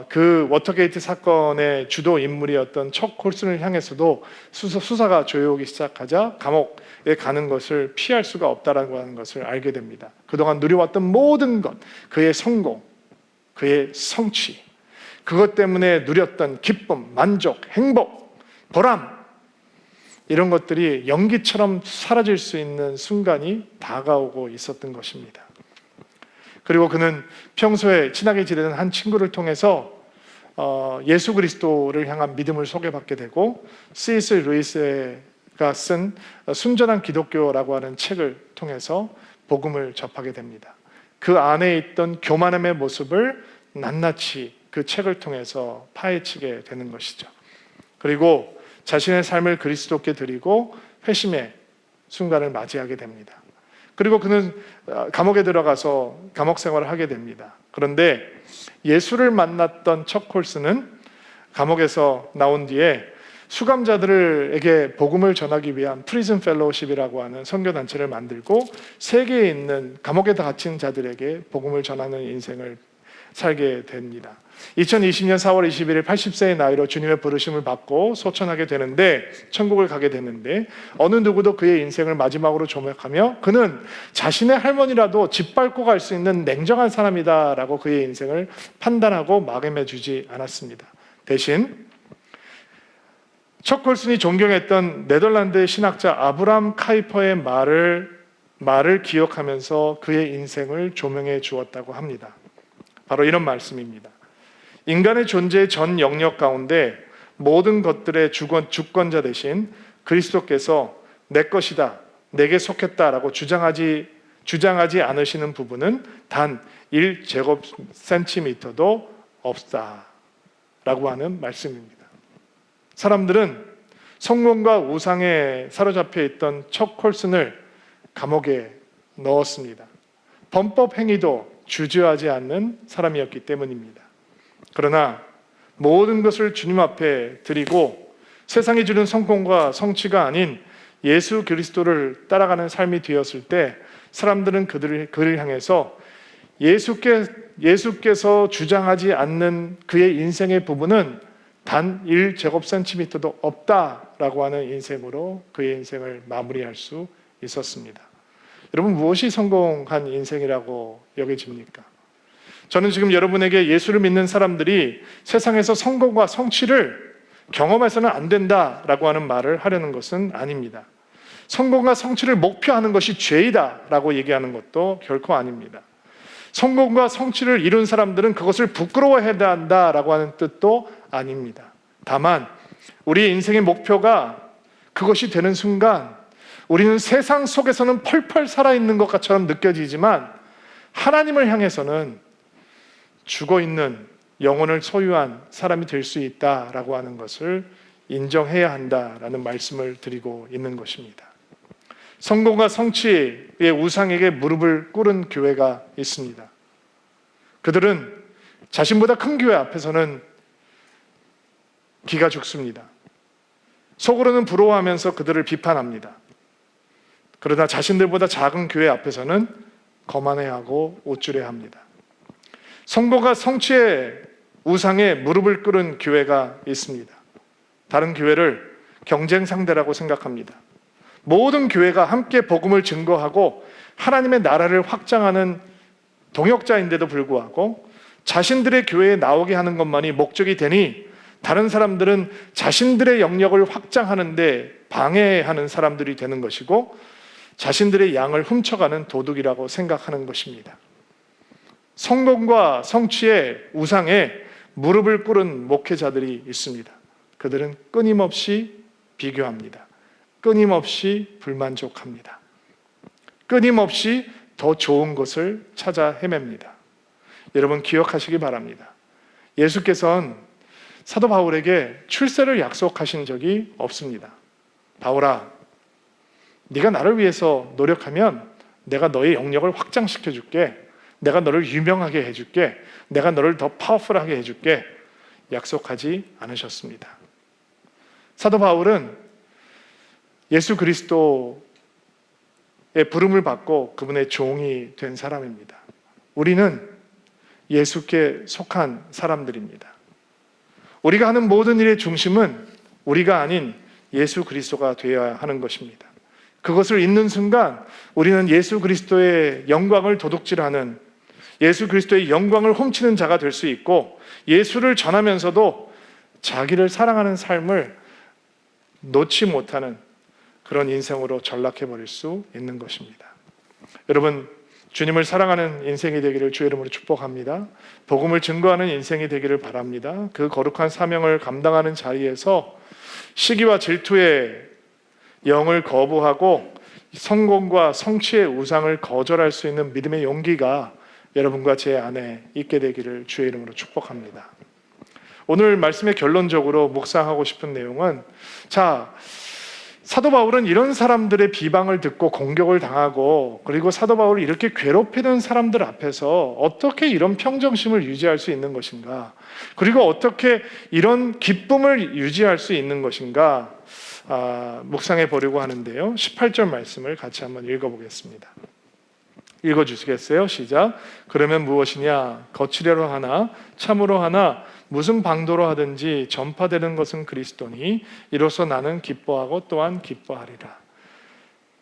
그 워터게이트 사건의 주도 인물이었던 척 콜슨을 향해서도 수사가 조여오기 시작하자 감옥에 가는 것을 피할 수가 없다라고 하는 것을 알게 됩니다. 그동안 누려왔던 모든 것, 그의 성공, 그의 성취, 그것 때문에 누렸던 기쁨, 만족, 행복, 보람 이런 것들이 연기처럼 사라질 수 있는 순간이 다가오고 있었던 것입니다. 그리고 그는 평소에 친하게 지내는 한 친구를 통해서 예수 그리스도를 향한 믿음을 소개받게 되고 C.S. 루이스가 쓴 순전한 기독교라고 하는 책을 통해서 복음을 접하게 됩니다. 그 안에 있던 교만함의 모습을 낱낱이 그 책을 통해서 파헤치게 되는 것이죠. 그리고 자신의 삶을 그리스도께 드리고 회심의 순간을 맞이하게 됩니다. 그리고 그는 감옥에 들어가서 감옥 생활을 하게 됩니다. 그런데 예수를 만났던 척 콜슨은 감옥에서 나온 뒤에 수감자들에게 복음을 전하기 위한 프리즌 펠로우십이라고 하는 선교단체를 만들고 세계에 있는 감옥에 갇힌 자들에게 복음을 전하는 인생을 살게 됩니다. 2020년 4월 21일 80세의 나이로 주님의 부르심을 받고 소천하게 되는데 천국을 가게 되는데 어느 누구도 그의 인생을 마지막으로 조명하며 그는 자신의 할머니라도 짓밟고 갈 수 있는 냉정한 사람이다라고 그의 인생을 판단하고 마감해 주지 않았습니다. 대신 척 콜슨이 존경했던 네덜란드 신학자 아브람 카이퍼의 말을 기억하면서 그의 인생을 조명해 주었다고 합니다. 바로 이런 말씀입니다. 인간의 존재의 전 영역 가운데 모든 것들의 주권자 대신 그리스도께서 내 것이다, 내게 속했다라고 주장하지 않으시는 부분은 단 1제곱센티미터도 없다라고 하는 말씀입니다. 사람들은 성공과 우상에 사로잡혀 있던 척 콜슨을 감옥에 넣었습니다. 범법 행위도 주저하지 않는 사람이었기 때문입니다. 그러나 모든 것을 주님 앞에 드리고 세상이 주는 성공과 성취가 아닌 예수 그리스도를 따라가는 삶이 되었을 때 사람들은 그를 향해서 예수께서 주장하지 않는 그의 인생의 부분은 단 1제곱센티미터도 없다라고 하는 인생으로 그의 인생을 마무리할 수 있었습니다. 여러분, 무엇이 성공한 인생이라고 여겨집니까? 저는 지금 여러분에게 예수를 믿는 사람들이 세상에서 성공과 성취를 경험해서는 안 된다라고 하는 말을 하려는 것은 아닙니다. 성공과 성취를 목표하는 것이 죄이다라고 얘기하는 것도 결코 아닙니다. 성공과 성취를 이룬 사람들은 그것을 부끄러워해야 한다라고 하는 뜻도 아닙니다. 다만 우리의 인생의 목표가 그것이 되는 순간 우리는 세상 속에서는 펄펄 살아있는 것처럼 느껴지지만 하나님을 향해서는 죽어있는 영혼을 소유한 사람이 될 수 있다라고 하는 것을 인정해야 한다라는 말씀을 드리고 있는 것입니다. 성공과 성취의 우상에게 무릎을 꿇은 교회가 있습니다. 그들은 자신보다 큰 교회 앞에서는 기가 죽습니다. 속으로는 부러워하면서 그들을 비판합니다. 그러나 자신들보다 작은 교회 앞에서는 거만해하고 우쭐해합니다. 성공과 성취의 우상에 무릎을 꿇은 교회가 있습니다. 다른 교회를 경쟁 상대라고 생각합니다. 모든 교회가 함께 복음을 증거하고 하나님의 나라를 확장하는 동역자인데도 불구하고 자신들의 교회에 나오게 하는 것만이 목적이 되니 다른 사람들은 자신들의 영역을 확장하는데 방해하는 사람들이 되는 것이고 자신들의 양을 훔쳐가는 도둑이라고 생각하는 것입니다. 성공과 성취의 우상에 무릎을 꿇은 목회자들이 있습니다. 그들은 끊임없이 비교합니다. 끊임없이 불만족합니다. 끊임없이 더 좋은 것을 찾아 헤맵니다. 여러분, 기억하시기 바랍니다. 예수께서는 사도 바울에게 출세를 약속하신 적이 없습니다. 바울아, 네가 나를 위해서 노력하면 내가 너의 영역을 확장시켜 줄게. 내가 너를 유명하게 해줄게. 내가 너를 더 파워풀하게 해줄게. 약속하지 않으셨습니다. 사도 바울은 예수 그리스도의 부름을 받고 그분의 종이 된 사람입니다. 우리는 예수께 속한 사람들입니다. 우리가 하는 모든 일의 중심은 우리가 아닌 예수 그리스도가 되어야 하는 것입니다. 그것을 잊는 순간 우리는 예수 그리스도의 영광을 도둑질하는, 예수 그리스도의 영광을 훔치는 자가 될 수 있고, 예수를 전하면서도 자기를 사랑하는 삶을 놓지 못하는 그런 인생으로 전락해버릴 수 있는 것입니다. 여러분, 주님을 사랑하는 인생이 되기를 주의 이름으로 축복합니다. 복음을 증거하는 인생이 되기를 바랍니다. 그 거룩한 사명을 감당하는 자리에서 시기와 질투의 영을 거부하고 성공과 성취의 우상을 거절할 수 있는 믿음의 용기가 여러분과 제 안에 있게 되기를 주의 이름으로 축복합니다. 오늘 말씀의 결론적으로 묵상하고 싶은 내용은, 사도 바울은 이런 사람들의 비방을 듣고 공격을 당하고, 그리고 사도 바울을 이렇게 괴롭히는 사람들 앞에서 어떻게 이런 평정심을 유지할 수 있는 것인가, 그리고 어떻게 이런 기쁨을 유지할 수 있는 것인가 묵상해 보려고 하는데요. 18절 말씀을 같이 한번 읽어보겠습니다. 읽어주시겠어요? 시작. 그러면 무엇이냐? 거칠애로 하나 참으로 하나 무슨 방도로 하든지 전파되는 것은 그리스도니 이로써 나는 기뻐하고 또한 기뻐하리라.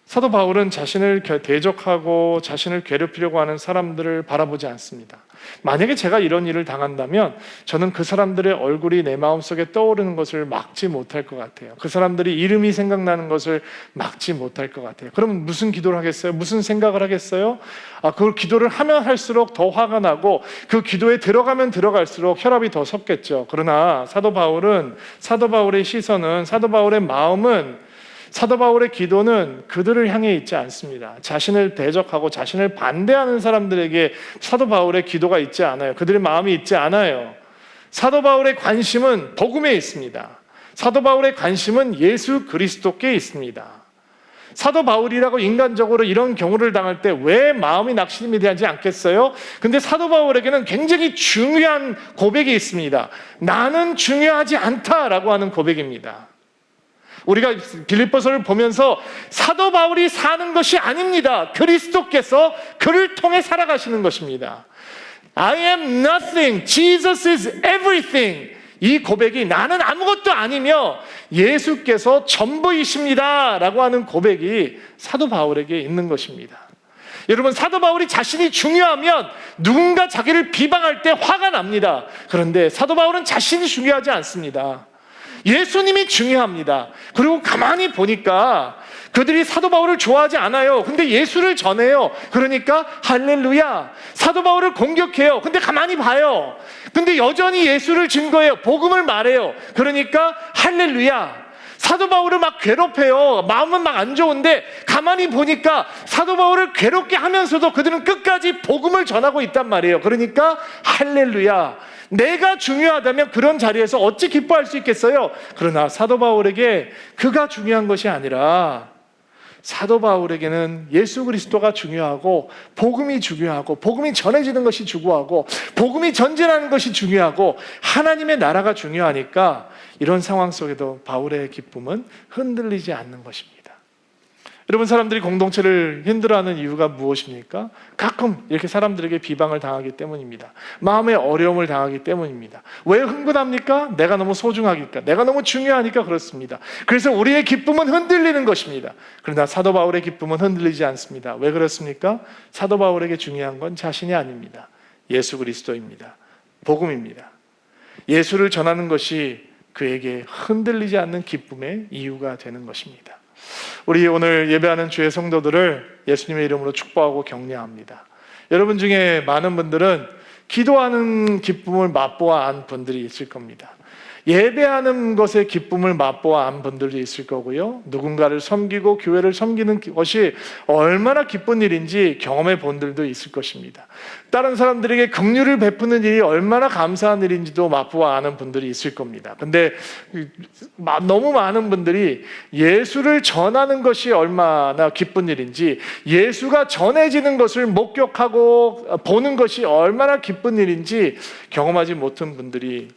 사도 바울은 자신을 대적하고 자신을 괴롭히려고 하는 사람들을 바라보지 않습니다. 만약에 제가 이런 일을 당한다면 저는 그 사람들의 얼굴이 내 마음속에 떠오르는 것을 막지 못할 것 같아요. 그 사람들이 이름이 생각나는 것을 막지 못할 것 같아요. 그럼 무슨 기도를 하겠어요? 무슨 생각을 하겠어요? 그걸 기도를 하면 할수록 더 화가 나고 그 기도에 들어가면 들어갈수록 혈압이 더 섰겠죠. 그러나 사도 바울의 시선은, 사도 바울의 마음은, 사도 바울의 기도는 그들을 향해 있지 않습니다. 자신을 대적하고 자신을 반대하는 사람들에게 사도 바울의 기도가 있지 않아요. 그들의 마음이 있지 않아요. 사도 바울의 관심은 복음에 있습니다. 사도 바울의 관심은 예수 그리스도께 있습니다. 사도 바울이라고 인간적으로 이런 경우를 당할 때 왜 마음이 낙심이 되지 않겠어요? 근데 사도 바울에게는 굉장히 중요한 고백이 있습니다. 나는 중요하지 않다라고 하는 고백입니다. 우리가 빌립보서를 보면서 사도 바울이 사는 것이 아닙니다. 그리스도께서 그를 통해 살아가시는 것입니다. I am nothing, Jesus is everything. 이 고백이 나는 아무것도 아니며 예수께서 전부이십니다 라고 하는 고백이 사도 바울에게 있는 것입니다. 여러분, 사도 바울이 자신이 중요하면 누군가 자기를 비방할 때 화가 납니다. 그런데 사도 바울은 자신이 중요하지 않습니다. 예수님이 중요합니다. 그리고 가만히 보니까 그들이 사도 바울을 좋아하지 않아요. 근데 예수를 전해요. 그러니까 할렐루야. 사도 바울을 공격해요. 근데 가만히 봐요. 근데 여전히 예수를 증거해요. 복음을 말해요. 그러니까 할렐루야. 사도 바울을 막 괴롭혀요. 마음은 막 안 좋은데 가만히 보니까 사도 바울을 괴롭게 하면서도 그들은 끝까지 복음을 전하고 있단 말이에요. 그러니까 할렐루야. 내가 중요하다면 그런 자리에서 어찌 기뻐할 수 있겠어요? 그러나 사도 바울에게 그가 중요한 것이 아니라 사도 바울에게는 예수 그리스도가 중요하고 복음이 중요하고 복음이 전해지는 것이 중요하고 복음이 전진하는 것이 중요하고 하나님의 나라가 중요하니까 이런 상황 속에도 바울의 기쁨은 흔들리지 않는 것입니다. 여러분, 사람들이 공동체를 힘들어하는 이유가 무엇입니까? 가끔 이렇게 사람들에게 비방을 당하기 때문입니다. 마음의 어려움을 당하기 때문입니다. 왜 흥분합니까? 내가 너무 소중하니까, 내가 너무 중요하니까 그렇습니다. 그래서 우리의 기쁨은 흔들리는 것입니다. 그러나 사도 바울의 기쁨은 흔들리지 않습니다. 왜 그렇습니까? 사도 바울에게 중요한 건 자신이 아닙니다. 예수 그리스도입니다. 복음입니다. 예수를 전하는 것이 그에게 흔들리지 않는 기쁨의 이유가 되는 것입니다. 우리 오늘 예배하는 주의 성도들을 예수님의 이름으로 축복하고 격려합니다. 여러분 중에 많은 분들은 기도하는 기쁨을 맛보아 안 분들이 있을 겁니다. 예배하는 것의 기쁨을 맛보아 안 분들도 있을 거고요. 누군가를 섬기고 교회를 섬기는 것이 얼마나 기쁜 일인지 경험해 본 분들도 있을 것입니다. 다른 사람들에게 긍휼을 베푸는 일이 얼마나 감사한 일인지도 맛보아 아는 분들이 있을 겁니다. 근데 너무 많은 분들이 예수를 전하는 것이 얼마나 기쁜 일인지, 예수가 전해지는 것을 목격하고 보는 것이 얼마나 기쁜 일인지 경험하지 못한 분들이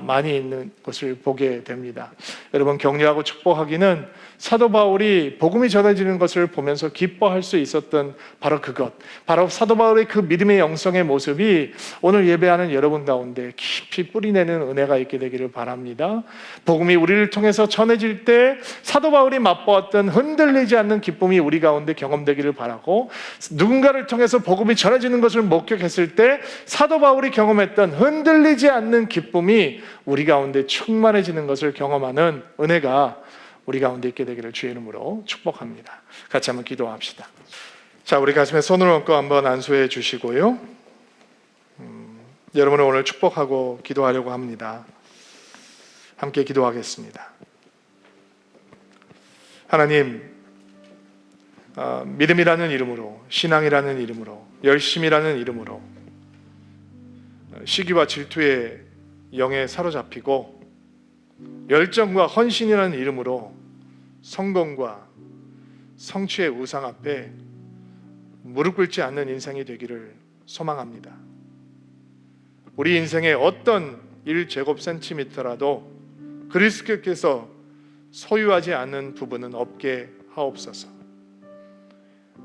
많이 있는 것을 보게 됩니다. 여러분, 격려하고 축복하기는 사도 바울이 복음이 전해지는 것을 보면서 기뻐할 수 있었던 바로 그것, 바로 사도 바울의 그 믿음의 영성의 모습이 오늘 예배하는 여러분 가운데 깊이 뿌리내는 은혜가 있게 되기를 바랍니다. 복음이 우리를 통해서 전해질 때 사도 바울이 맛보았던 흔들리지 않는 기쁨이 우리 가운데 경험되기를 바라고, 누군가를 통해서 복음이 전해지는 것을 목격했을 때 사도 바울이 경험했던 흔들리지 않는 기쁨이 우리 가운데 충만해지는 것을 경험하는 은혜가 우리 가운데 있게 되기를 주의 이름으로 축복합니다. 같이 한번 기도합시다. 자, 우리 가슴에 손을 얹고 한번 안수해 주시고요. 여러분을 오늘 축복하고 기도하려고 합니다. 함께 기도하겠습니다. 하나님, 믿음이라는 이름으로, 신앙이라는 이름으로, 열심이라는 이름으로 시기와 질투의 영에 사로잡히고 열정과 헌신이라는 이름으로 성공과 성취의 우상 앞에 무릎 꿇지 않는 인생이 되기를 소망합니다. 우리 인생의 어떤 1제곱센티미터라도 그리스도께서 소유하지 않는 부분은 없게 하옵소서.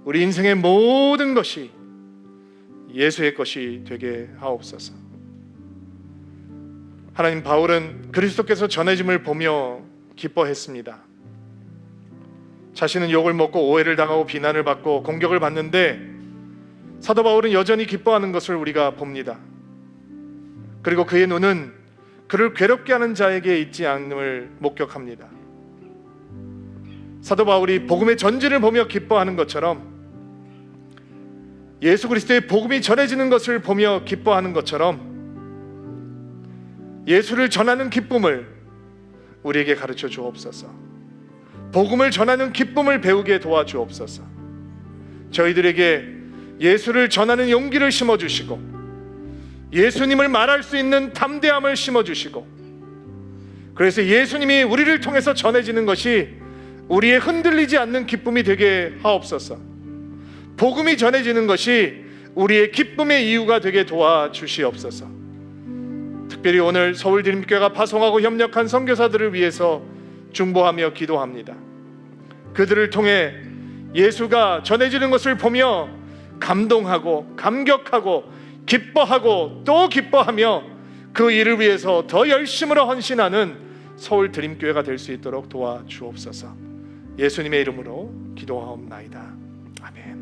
우리 인생의 모든 것이 예수의 것이 되게 하옵소서. 하나님, 바울은 그리스도께서 전해짐을 보며 기뻐했습니다. 자신은 욕을 먹고 오해를 당하고 비난을 받고 공격을 받는데 사도 바울은 여전히 기뻐하는 것을 우리가 봅니다. 그리고 그의 눈은 그를 괴롭게 하는 자에게 있지 않음을 목격합니다. 사도 바울이 복음의 전진을 보며 기뻐하는 것처럼, 예수 그리스도의 복음이 전해지는 것을 보며 기뻐하는 것처럼 예수를 전하는 기쁨을 우리에게 가르쳐 주옵소서. 복음을 전하는 기쁨을 배우게 도와주옵소서. 저희들에게 예수를 전하는 용기를 심어주시고 예수님을 말할 수 있는 담대함을 심어주시고 그래서 예수님이 우리를 통해서 전해지는 것이 우리의 흔들리지 않는 기쁨이 되게 하옵소서. 복음이 전해지는 것이 우리의 기쁨의 이유가 되게 도와주시옵소서. 특별히 오늘 서울드림교회가 파송하고 협력한 선교사들을 위해서 중보하며 기도합니다. 그들을 통해 예수가 전해지는 것을 보며 감동하고 감격하고 기뻐하고 또 기뻐하며 그 일을 위해서 더 열심으로 헌신하는 서울드림교회가 될 수 있도록 도와주옵소서. 예수님의 이름으로 기도하옵나이다. 아멘.